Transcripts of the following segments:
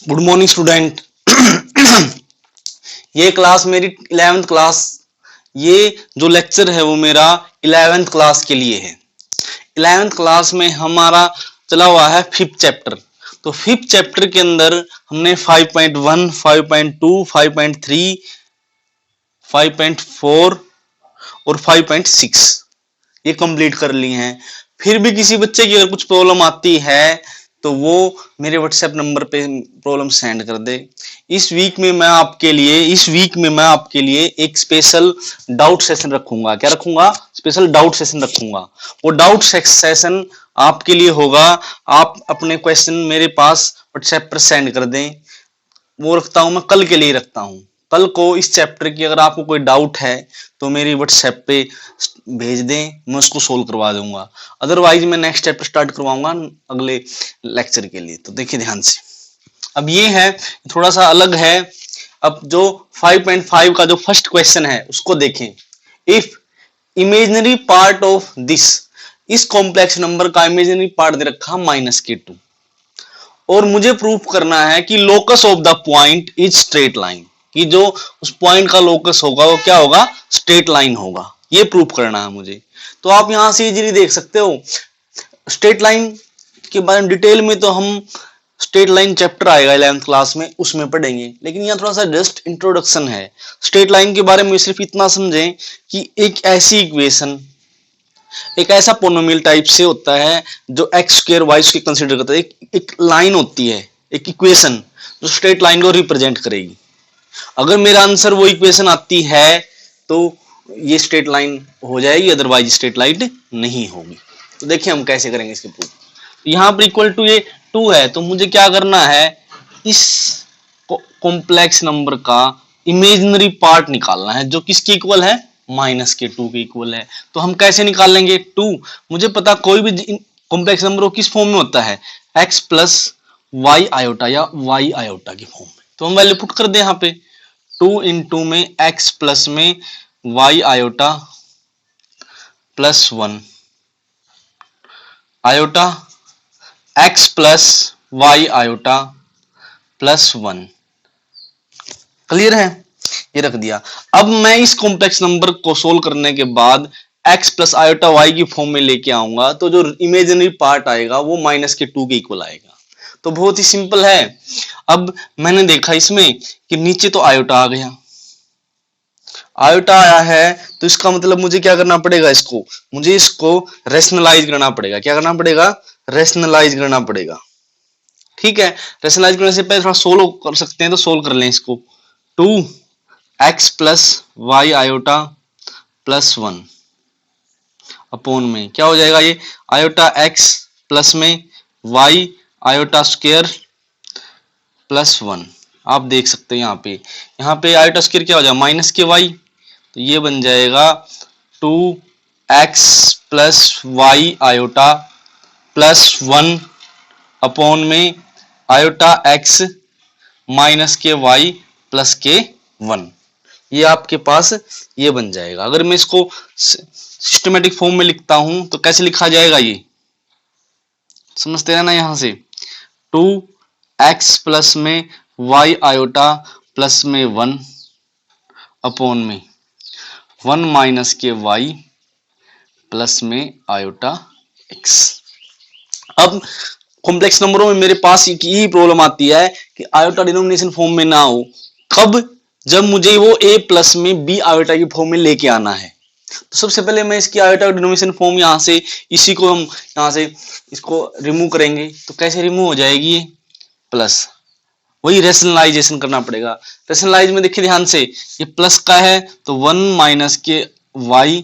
Good morning student. ये class मेरी 11th class, ये जो लेक्चर है वो मेरा 11th क्लास के लिए है। 11th क्लास में हमारा चला हुआ है 5th चैप्टर। तो 5th चैप्टर के अंदर हमने 5.1, 5.2, 5.3, 5.4 और 5.6 ये कंप्लीट कर ली हैं। फिर भी किसी बच्चे की अगर कुछ प्रॉब्लम आती है तो वो मेरे व्हाट्सएप नंबर पे प्रॉब्लम सेंड कर दे। इस वीक में मैं आपके लिए एक स्पेशल डाउट सेशन रखूंगा। क्या रखूंगा? स्पेशल डाउट सेशन रखूंगा। वो डाउट सेशन आपके लिए होगा। आप अपने क्वेश्चन मेरे पास व्हाट्सएप पर सेंड कर दें। वो रखता हूं मैं, कल के लिए रखता हूं। कल को इस चैप्टर की अगर आपको कोई डाउट है तो मेरी व्हाट्सएप पे भेज दें, मैं उसको सोल्व करवा दूंगा। अदरवाइज मैं नेक्स्ट चैप्टर स्टार्ट करवाऊंगा अगले लेक्चर के लिए। तो देखिए ध्यान से, अब ये है थोड़ा सा अलग है। अब जो 5.5 का जो फर्स्ट क्वेश्चन है उसको देखें। If imaginary part of this, इस कॉम्प्लेक्स नंबर का इमेजिनरी पार्ट दे रखा -2 और मुझे प्रूफ करना है कि locus of the point is straight line, कि जो उस पॉइंट का लोकस होगा वो क्या होगा? स्ट्रेट लाइन होगा। ये प्रूफ करना है मुझे। तो आप यहां से इजीली देख सकते हो। स्ट्रेट लाइन के बारे में डिटेल में तो हम स्ट्रेट लाइन चैप्टर आएगा 11th क्लास में, उसमें पढ़ेंगे, लेकिन यहाँ थोड़ा सा जस्ट इंट्रोडक्शन है। स्ट्रेट लाइन के बारे में सिर्फ इतना समझें कि एक ऐसी इक्वेशन, एक ऐसा पोनोमियल टाइप से होता है जो x square y square consider करता है। एक लाइन होती है, एक इक्वेशन जो स्ट्रेट लाइन को रिप्रेजेंट करेगी। अगर मेरा आंसर वो इक्वेशन आती है तो ये स्ट्रेट लाइन हो जाएगी, अदरवाइज स्ट्रेट लाइन नहीं होगी। तो देखिए हम कैसे करेंगे इसके प्रूफ। यहाँ पर इक्वल टू ये 2 है, तो मुझे क्या करना है? इस कॉम्प्लेक्स नंबर का इमेजिनरी पार्ट निकालना है जो किसके इक्वल है? -2 के इक्वल है। तो हम कैसे निकाल लेंगे? 2, मुझे पता कोई भी कॉम्प्लेक्स नंबर किस फॉर्म में होता है? x प्लस वाई आयोटा या y आयोटा की फॉर्म में। तो हम वैल्यू पुट कर दे यहाँ पे 2 इंटू में x प्लस में y iota plus 1 iota x plus y iota plus 1। Clear है? ये रख दिया। अब मैं इस कॉम्प्लेक्स नंबर को सोल्व करने के बाद x प्लस आयोटा वाई की फॉर्म में लेके आऊंगा तो जो इमेजिनरी पार्ट आएगा वो -2 के इक्वल आएगा। तो बहुत ही सिंपल है। अब मैंने देखा इसमें कि नीचे तो आयोटा आ गया, आयोटा आया है, तो इसका मतलब मुझे क्या करना पड़ेगा? मुझे इसको रेशनलाइज करना पड़ेगा। क्या करना पड़ेगा? रेशनलाइज करना पड़ेगा। ठीक है, रेशनलाइज करने से पहले थोड़ा सोल्व कर सकते हैं, तो सोल्व कर लें इसको। 2x plus y iota plus 1 upon में क्या हो जाएगा? ये आयोटा x प्लस में y आयोटा स्क्वायर प्लस 1। आप देख सकते हैं यहाँ पे आयोटा स्क्वायर क्या हो जाएगा? माइनस के y, तो ये बन जाएगा 2x plus y iota plus 1 upon में आयोटा x माइनस के y प्लस के 1। ये आपके पास ये बन जाएगा। अगर मैं इसको सिस्टमेटिक फॉर्म में लिखता हूं तो कैसे लिखा जाएगा? ये समझते हैं ना? यहां से 2x प्लस में y आयोटा प्लस में 1 अपॉन में 1 माइनस के y प्लस में आयोटा x। अब कॉम्प्लेक्स नंबरों में मेरे पास यही प्रॉब्लम आती है कि आयोटा डिनोमिनेशन फॉर्म में ना हो। कब? जब मुझे वो a प्लस में b आयोटा की फॉर्म में लेके आना है। तो सबसे पहले मैं इसकी आयोटा डिनोमिनेशन फॉर्म यहाँ से, इसी को हम यहाँ से इसको रिमूव करेंगे। तो कैसे रिमूव हो जाएगी? ये प्लस, वही रेशनलाइजेशन करना पड़ेगा। रेशनलाइज में देखिए ध्यान से, ये प्लस का है तो 1 माइनस के y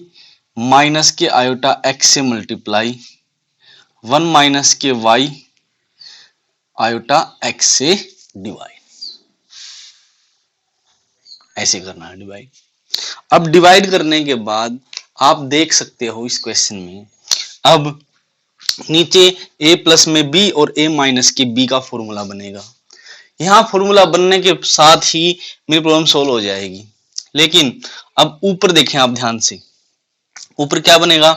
माइनस के आयोटा x से मल्टीप्लाई 1 माइनस के y आयोटा x से डिवाइड। ऐसे करना है डिवाइड। अब डिवाइड करने के बाद आप देख सकते हो इस क्वेश्चन में, अब नीचे a प्लस में b और a माइनस के b का फॉर्मूला बनेगा। यहां फॉर्मूला बनने के साथ ही मेरी प्रॉब्लम सोल्व हो जाएगी। लेकिन अब ऊपर देखें आप ध्यान से, ऊपर क्या बनेगा?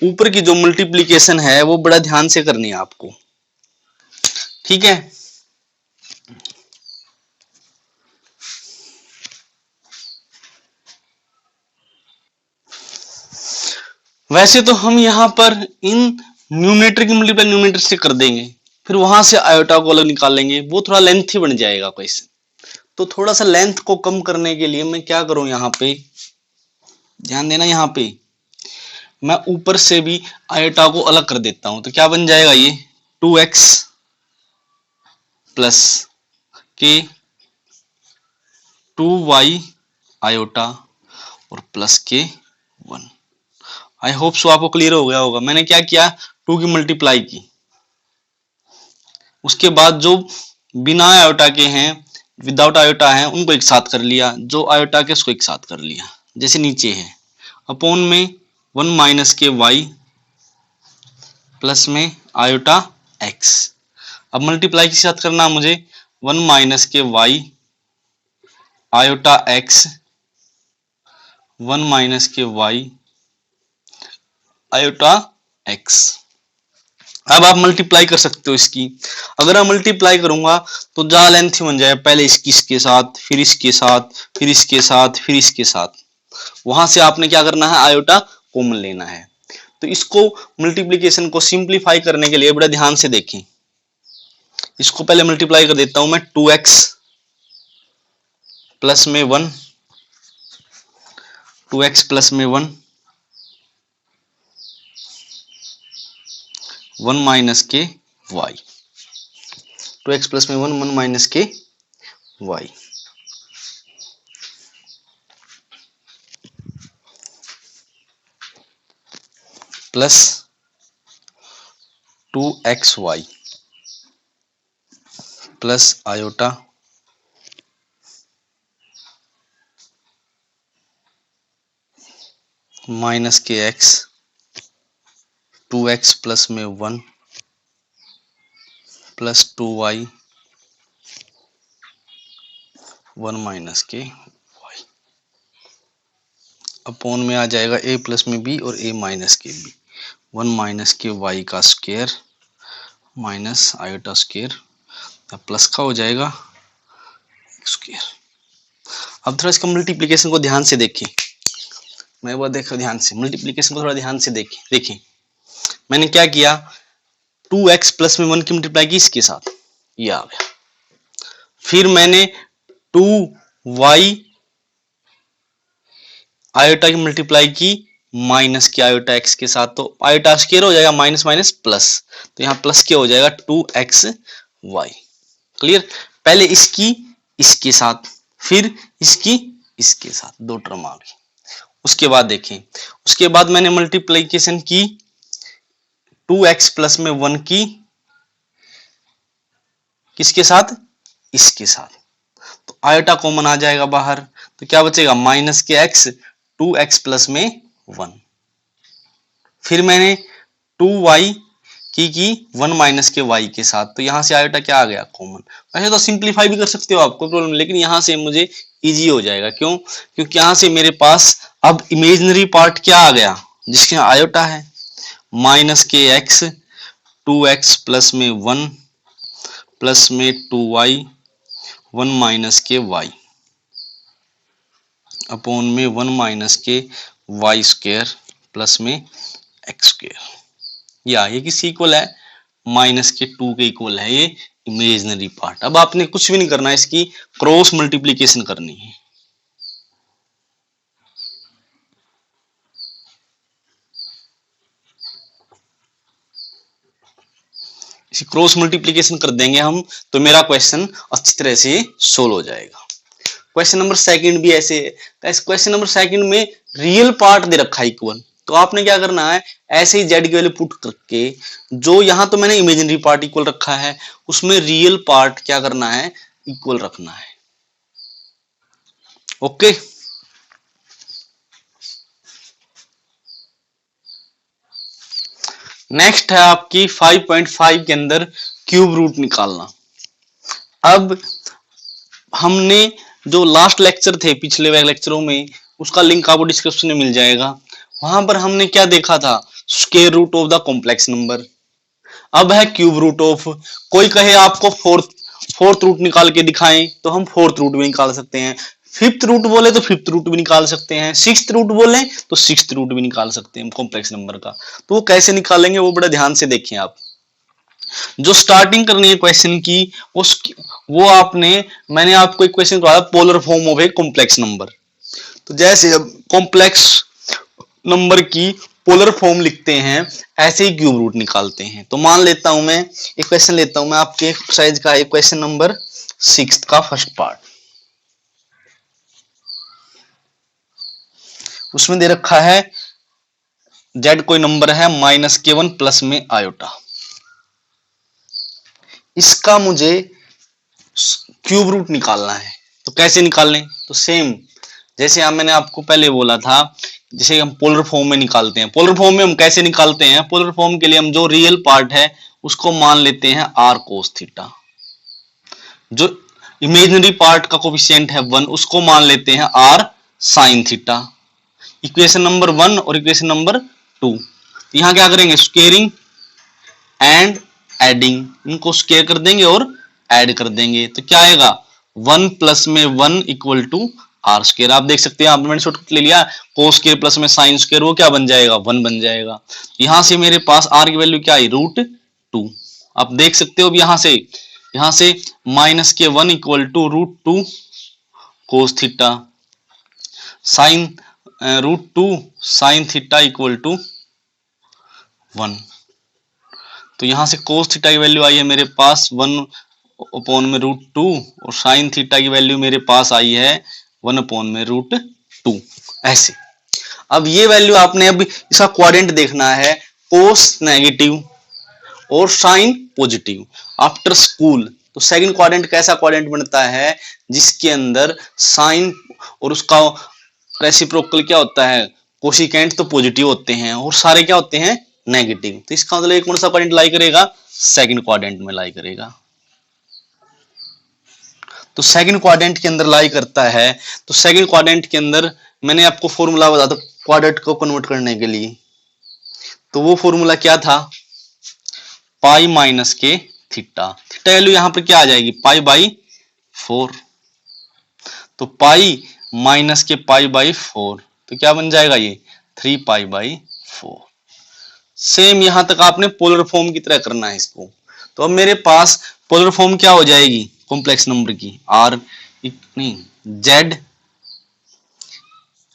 ऊपर की जो मल्टीप्लीकेशन है वो बड़ा ध्यान से करनी है आपको। ठीक है, वैसे तो हम यहाँ पर इन न्यूमरेटर की मल्टीप्लाई न्यूमरेटर से कर देंगे, फिर वहां से आयोटा को अलग निकाल लेंगे, वो थोड़ा लेंथी बन जाएगा क्वेश्चन। तो थोड़ा सा लेंथ को कम करने के लिए मैं क्या करूं, यहाँ पे ध्यान देना, यहाँ पे मैं ऊपर से भी आयोटा को अलग कर देता हूं। तो क्या बन जाएगा ये 2x प्लस के 2y आयोटा और प्लस के 1। आई होप सो आपको क्लियर हो गया होगा। मैंने क्या किया, 2 की मल्टीप्लाई की, उसके बाद जो बिना आयोटा के हैं, विदाउट आयोटा हैं, उनको एक साथ कर लिया, जो आयोटा के उसको एक साथ कर लिया, जैसे नीचे है, अपॉन में 1 माइनस के y प्लस में आयोटा x। अब मल्टीप्लाई के साथ करना मुझे 1 माइनस के y आयोटा x, 1 माइनस के y आयोटा x। अब आप मल्टीप्लाई कर सकते हो इसकी। अगर मैं मल्टीप्लाई करूंगा तो ज्यादा लेंथ बन जाएगा, पहले इसके साथ, फिर इसके साथ, फिर इसके साथ, फिर इसके साथ। वहां से आपने क्या करना है, आयोटा कॉमन लेना है। तो इसको मल्टीप्लीकेशन को सिंप्लीफाई करने के लिए बड़ा ध्यान से देखें। इसको पहले मल्टीप्लाई कर देता हूं मैं, 2x प्लस में 1, 2x प्लस में 1, 1 माइनस के y, 2x प्लस में 1, 1 माइनस के y, plus 2xy plus iota minus के x, 2x प्लस में 1 प्लस 2y 1 माइनस के y, अपॉन में आ जाएगा a प्लस में b और a माइनस के b, 1 माइनस के y का square minus iota square, plus का हो जाएगा स्क्वायर। अब थोड़ा इसका मल्टीप्लिकेशन को ध्यान से देखें, मैं वो देखो ध्यान से, मल्टीप्लिकेशन को थोड़ा ध्यान से देखें। मैंने क्या किया, 2x प्लस में 1 की मल्टीप्लाई की इसके साथ, ये आ गया। फिर मैंने 2y आयोटा की मल्टीप्लाई की माइनस के आयोटा x के साथ, तो आयोटा स्क्वायर हो जाएगा, माइनस माइनस प्लस, तो यहाँ प्लस क्या हो जाएगा 2xy। क्लियर। पहले इसकी इसके साथ, फिर इसकी इसके साथ, दो टर्म आ गई। उसके बाद देखें, उसके बाद मैंने मल्टीप्लिकेशन की 2x प्लस में 1 की किसके साथ, इसके साथ, तो आयोटा कॉमन आ जाएगा बाहर, तो क्या बचेगा माइनस के x, 2x प्लस में 1। फिर मैंने 2y की 1 माइनस के y के साथ, तो यहां से आयोटा क्या आ गया कॉमन। वैसे तो सिंप्लीफाई भी कर सकते हो आप, कोई प्रॉब्लम, लेकिन यहां से मुझे इजी हो जाएगा। क्यों, क्योंकि यहां से मेरे पास अब इमेजिनरी पार्ट क्या आ गया, जिसके आयोटा है, माइनस के x, 2x प्लस में 1 प्लस में 2y 1 माइनस के y अपॉन में 1 माइनस के y स्क्वायर प्लस में x स्क्वायर। या ये किसी इक्वल है, माइनस के 2 के इक्वल है, ये इमेजिनरी पार्ट। अब आपने कुछ भी नहीं करना है, इसकी क्रॉस मल्टीप्लिकेशन करनी है। इसी क्रॉस मल्टीप्लिकेशन कर देंगे हम, तो मेरा क्वेश्चन अच्छी तरह से सोल्व हो जाएगा। क्वेश्चन नंबर सेकंड भी ऐसे है। क्वेश्चन नंबर सेकंड में रियल पार्ट दे रखा है इक्वल, तो आपने क्या करना है, ऐसे ही जेड की वैल्यू पुट करके, जो यहां तो मैंने इमेजिनरी पार्ट इक्वल रखा है, उसमें रियल पार्ट क्या करना है, इक्वल रखना है। ओके, नेक्स्ट है आपकी 5.5 के अंदर क्यूब रूट निकालना। अब हमने जो लास्ट लेक्चर थे पिछले लेक्चरों में, उसका लिंक आपको डिस्क्रिप्शन में मिल जाएगा। वहां पर हमने क्या देखा था, square root of the complex number. अब है क्यूब रूट ऑफ, कोई कहे आपको फोर्थ रूट निकाल के दिखाएं, तो हम फोर्थ रूट भी निकाल सकते हैं, फिफ्थ रूट बोले तो फिफ्थ रूट भी निकाल सकते हैं, सिक्स्थ रूट बोले तो सिक्स्थ रूट भी निकाल सकते हैं कॉम्प्लेक्स नंबर का। तो वो कैसे निकालेंगे वो बड़ा ध्यान से देखें आप। जो स्टार्टिंग करनी है क्वेश्चन की उस वो आपने मैंने आपको एक क्वेश्चन कराया polar form of a complex number. तो जैसे अब कॉम्प्लेक्स नंबर की पोलर फॉर्म लिखते हैं ऐसे ही क्यूब रूट निकालते हैं। तो मान लेता हूं मैं एक क्वेश्चन लेता हूं मैं आपके एक्सरसाइज का एक क्वेश्चन नंबर 6 का फर्स्ट पार्ट। उसमें दे रखा है जेड कोई नंबर है -k1 प्लस में आयोटा। इसका मुझे क्यूब रूट निकालना है। तो कैसे निकालने, तो सेम जैसे मैंने आपको पहले बोला था, जैसे हम पोलर फॉर्म में निकालते हैं। पोलर फॉर्म में हम कैसे निकालते हैं, पोलर फॉर्म के लिए हम जो रियल पार्ट है उसको मान लेते हैं r cos थीटा, जो इमेजिनरी पार्ट का कोफिशिएंट है 1 उसको मान लेते हैं r sin theta. Equation number 1 और इक्वेशन नंबर 2, यहां क्या करेंगे स्क्वेयरिंग एंड एडिंग, इनको स्क्वायर कर देंगे और ऐड कर देंगे। तो क्या आएगा 1 प्लस में 1 इक्वल टू आर स्क्वायर। आप देख सकते हैं, आपने मैंने शॉर्टकट ले लिया कोस स्क्वायर प्लस में साइन स्क्वायर, वो क्या बन जाएगा 1 बन जाएगा। यहां से मेरे पास आर की वैल्यू क्या आई √2। आप देख सकते हो यहां से -k1 इक्वल टू √2 कोस थीटा, sine √2 sine theta equal to 1। तो यहां से कोस थीटा की वैल्यू आई है मेरे पास 1 अपॉन में √2 और साइन थीटा की वैल्यू मेरे पास आई है 1 अपॉन में √2 ऐसे। अब ये वैल्यू आपने अब इसका क्वाड्रेंट देखना है, कोस नेगेटिव और साइन पॉजिटिव आफ्टर स्कूल। तो सेकंड क्वाड्रेंट कैसा क्वाड्रेंट बनता है जिसके अंदर साइन और उसका रेसिप्रोकल क्या होता है, कोशिकेंट तो पॉजिटिव होते हैं और सारे क्या होते हैं नेगेटिव। तो इसका मतलब कौन सा क्वाड्रेंट लाई करेगा, सेकंड क्वाड्रेंट में लाई करेगा। तो सेकंड क्वाड्रेंट के अंदर लाई करता है। तो सेकंड क्वाड्रेंट के अंदर मैंने आपको फॉर्मूला बताया था क्वाड्रेंट को कन्वर्ट करने के लिए, तो वो फॉर्मूला क्या था पाई माइनस के थीटा। थीटा वैल्यू यहां पर क्या आ जाएगी π/4। तो पाई माइनस के π/4 तो क्या बन जाएगा ये 3π/4। सेम यहां तक आपने पोलर फॉर्म की तरह करना है इसको। तो अब मेरे पास पोलर फॉर्म क्या हो जाएगी कॉम्प्लेक्स नंबर की, आर नहीं z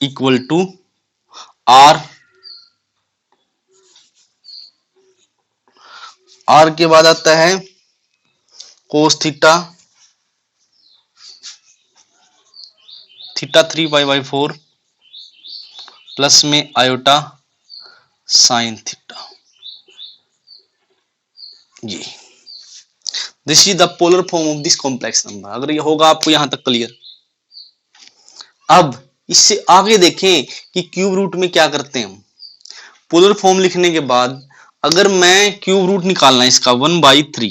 equal to r, r के बाद आता है कोस थीटा, थीटा 3π/4 प्लस में आयोटा साइन थीटा। जी this is the polar form of this complex number. अगर ये होगा आपको यहां तक क्लियर। अब इससे आगे देखें कि क्यूब रूट में क्या करते हैं हम। पोलर फॉर्म लिखने के बाद अगर मैं क्यूब रूट निकालना है इसका 1/3,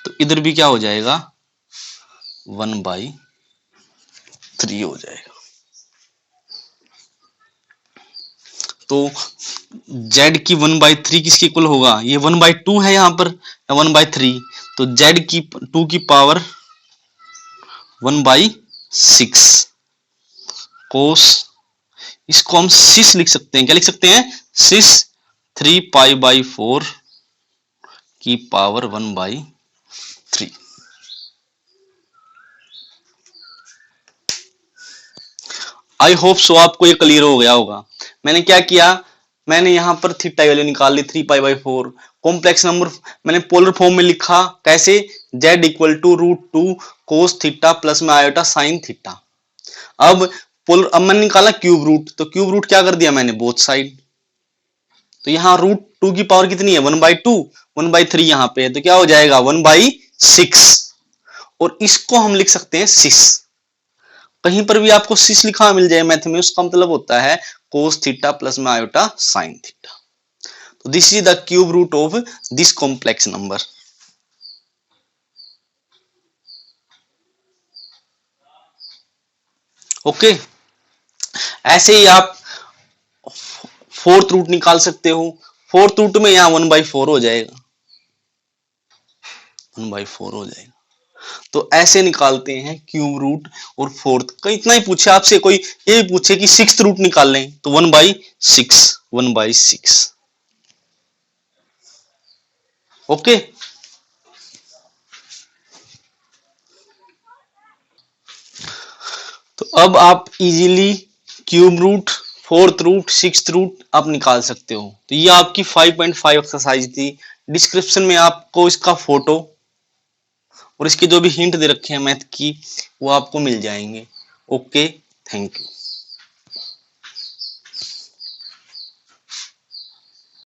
तो इधर भी क्या हो जाएगा 1/3 हो जाएगा। तो z की 1/3 किसके इक्वल होगा, ये 1/2 है यहां पर या 1/3, तो z की 2 की पावर 1/6 कोस, इसको हम सिस लिख सकते हैं। क्या लिख सकते हैं सिस 3π/4 की पावर 1/3। आई होप सो आपको ये क्लियर हो गया होगा। मैंने क्या किया, मैंने यहां पर थीटा वैल्यू निकाल ली 3π/4। कॉम्प्लेक्स नंबर मैंने पोलर फॉर्म में लिखा कैसे, z equal to √2 cos theta plus में आयोटा साइन थीटा। अब मैंने निकाला क्यूब रूट, तो क्यूब रूट क्या कर दिया मैंने बोथ साइड। तो यहां √2 की पावर कितनी है 1/2, 1/3 यहां पे है, तो क्या हो जाएगा 1/6। और इसको हम लिख सकते हैं सिस। कहीं पर भी आपको सिस लिखा मिल जाए मैथ में, उसका मतलब होता है कोस थीटा प्लस में आयोटा साइन थीटा। तो this is the cube root of this complex number. Okay, ऐसे ही आप फोर्थ रूट निकाल सकते हो। फोर्थ रूट में यहां 1/4 हो जाएगा, 1/4 हो जाएगा। तो ऐसे निकालते हैं क्यूब रूट और फोर्थ का। इतना ही पूछे आपसे, कोई ये भी पूछे कि सिक्स रूट निकाल लें तो 1/6, 1/6। ओके। तो अब आप easily cube root, fourth root, sixth root आप निकाल सकते हो। तो ये आपकी 5.5 एक्सरसाइज थी। डिस्क्रिप्शन में आपको इसका फोटो और इसके जो भी हिंट दे रखे हैं मैथ की वो आपको मिल जाएंगे। Okay, thank you.